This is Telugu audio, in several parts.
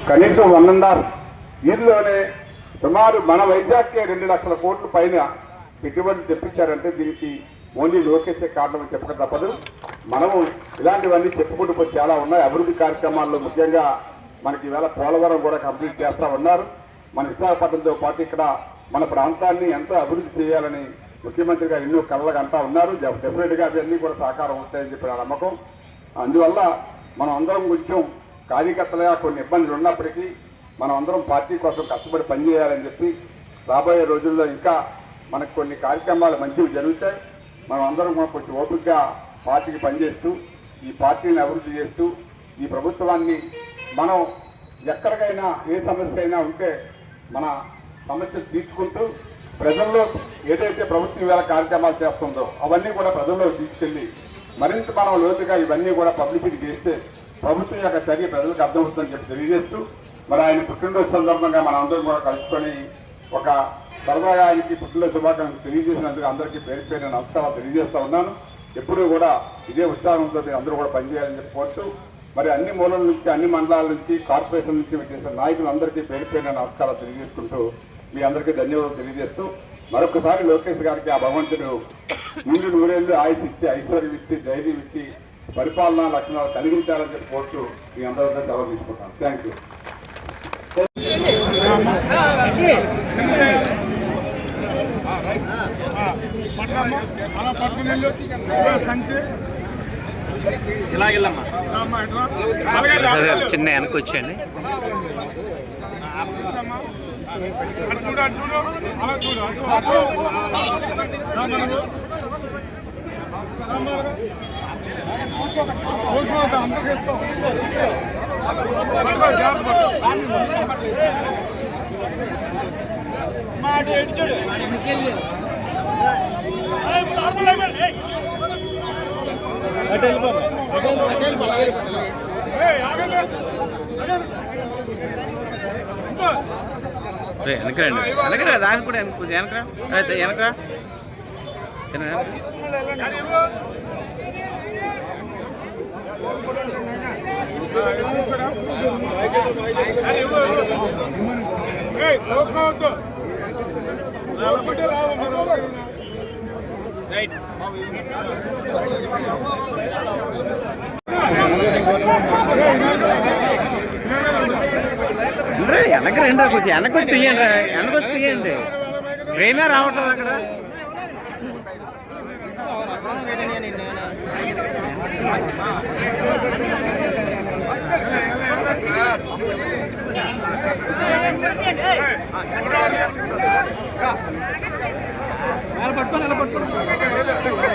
కనీసం 1.5 ఇయర్లోనే సుమారు మన వైజాగ్కే 2 లక్షల కోట్ల పైన పెట్టుబడులు తెప్పించారంటే దీనికి ఓన్లీ లోకేషే కారణం చెప్పక తప్పదు. మనము ఇలాంటివన్నీ చెప్పుకుంటూ పోయి చాలా ఉన్నాయి. అభివృద్ధి కార్యక్రమాల్లో ముఖ్యంగా మనకి ఈవేళ పోలవరం కూడా కంప్లీట్ చేస్తూ ఉన్నారు. మన విశాఖపట్నంతో పాటు ఇక్కడ మన ప్రాంతాన్ని ఎంతో అభివృద్ధి చేయాలని ముఖ్యమంత్రి గారు ఎన్నో కళ్ళగా అంటా ఉన్నారు. డెఫినెట్గా అవన్నీ కూడా సహకారం ఉంటాయని చెప్పి నా నమ్మకం. అందువల్ల మనం అందరం కొంచెం కార్యకర్తలుగా కొన్ని ఇబ్బందులు ఉన్నప్పటికీ మనం అందరం పార్టీ కోసం కష్టపడి పనిచేయాలని చెప్పి రాబోయే రోజుల్లో ఇంకా మనకు కొన్ని కార్యక్రమాలు మంచివి జరుగుతాయి. మనం అందరం కొంచెం ఓపికగా పార్టీకి పనిచేస్తూ ఈ పార్టీని అభివృద్ధి చేస్తూ ఈ ప్రభుత్వాన్ని మనం ఎక్కడికైనా ఏ సమస్య అయినా ఉంటే మన సమస్యలు తీర్చుకుంటూ ప్రజల్లో ఏదైతే ప్రభుత్వం వేళ కార్యక్రమాలు చేస్తుందో అవన్నీ కూడా ప్రజల్లో తీసుకెళ్ళి మరింత మనం లోతుగా ఇవన్నీ కూడా పబ్లిసిటీ చేస్తే ప్రభుత్వం యొక్క చర్య ప్రజలకు అర్థమవుతుందని చెప్పి తెలియజేస్తూ మరి ఆయన పుట్టినరోజు సందర్భంగా మనం అందరం కూడా కలుసుకొని ఒక సరదాగా ఆయనకి పుట్టినరోజు శుభాకాంక్షలు తెలియజేసినందుకు అందరికీ పేరు పేరు నమస్కారాలు తెలియజేస్తూ ఉన్నాను. ఎప్పుడూ కూడా ఇదే ఉత్సాహంతో అందరూ కూడా పనిచేయాలని చెప్పి కోరుతూ మరి అన్ని మూలల నుంచి అన్ని మండలాల నుంచి కార్పొరేషన్ నుంచి చేసిన నాయకులందరికీ పేరు పేరు నమస్కారాలు తెలియజేసుకుంటూ మీ అందరికీ ధన్యవాదాలు తెలియజేస్తూ మరొకసారి లోకేష్ గారికి ఆ భగవంతుడు ముందు 100 ఏళ్ళు ఆయుష్ ఇచ్చి ఐశ్వర్యం ఇచ్చి ధైర్యం ఇచ్చి పరిపాలనా లక్షణాలు కలిగించాలని చెప్పి కోరుతూ మీ అందరితో సెలవు తీసుకుంటాను. Thank you. చిన్న వెనక్కి వచ్చేయండి. వెనకరండి వెనకరా దానికి కూడా వెనకరా వెనకరా చిన్న వెనక రండి కొంచెం వెనక్కి వచ్చి తీయండి వెనక్కి వచ్చి తీయండి ట్రైనే రావట్లేదు అక్కడ. పట్టుకోండి ఎలా పట్టుకోండి.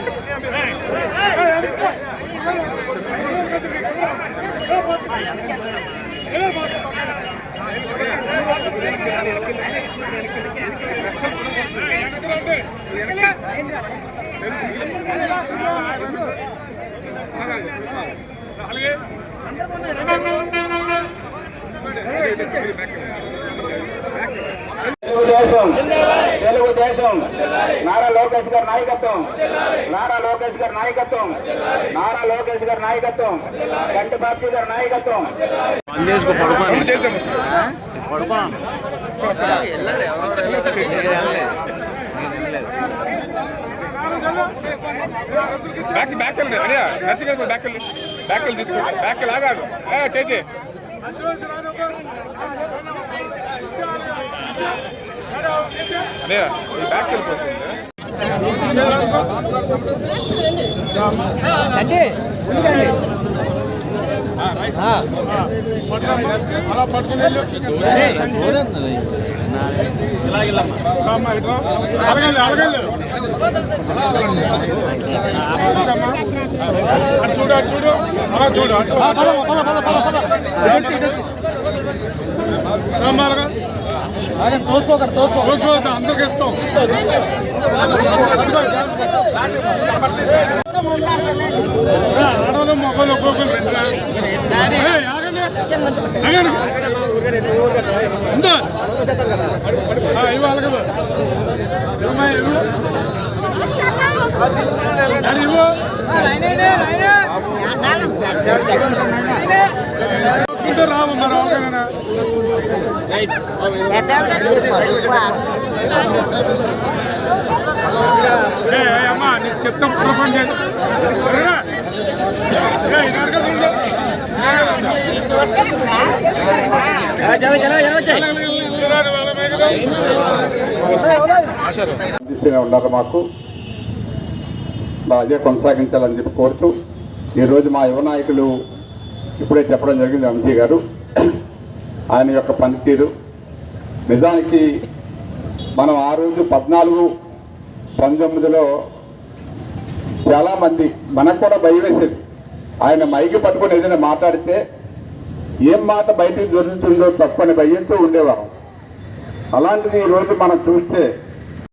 తెలుగుదేశం నారా లోకేష్ గారి నాయకత్వం, నారా లోకేష్ గారి నాయకత్వం, నారా లోకేష్ గారి నాయకత్వం, గంటి బాబ్జీ గారి నాయకత్వం. బ్యాక్ తీసుకోండి బ్యాక్ లాగాదు చేతి అదే ఈ బ్యాక్ వెళ్ళిపోతుంది. అలా పట్టుకుని చూడు చూడు అలా చూడు తోసుకోక అందరికి ఇస్తాం. ఆడవాళ్ళు మొక్కలు ఒక్కొక్కరు ఇవ్వాలి కదా ఇవ్వు చెప్తాం ఉన్నారు మాకు అదే కొనసాగించాలని చెప్పి కోరుతూ ఈరోజు మా యువ నాయకులు ఇప్పుడే చెప్పడం జరిగింది వంశీ గారు ఆయన యొక్క పనితీరు నిజానికి మనం ఆ రోజు 14-19లో చాలామంది మనకు కూడా భయం వేసేది ఆయన మైకి పట్టుకొని ఏదైనా మాట్లాడితే ఏం మాట బయటికి దొరుకుతుందో తప్పని భయంతో ఉండేవారు అలాంటిది ఈరోజు మనం చూస్తే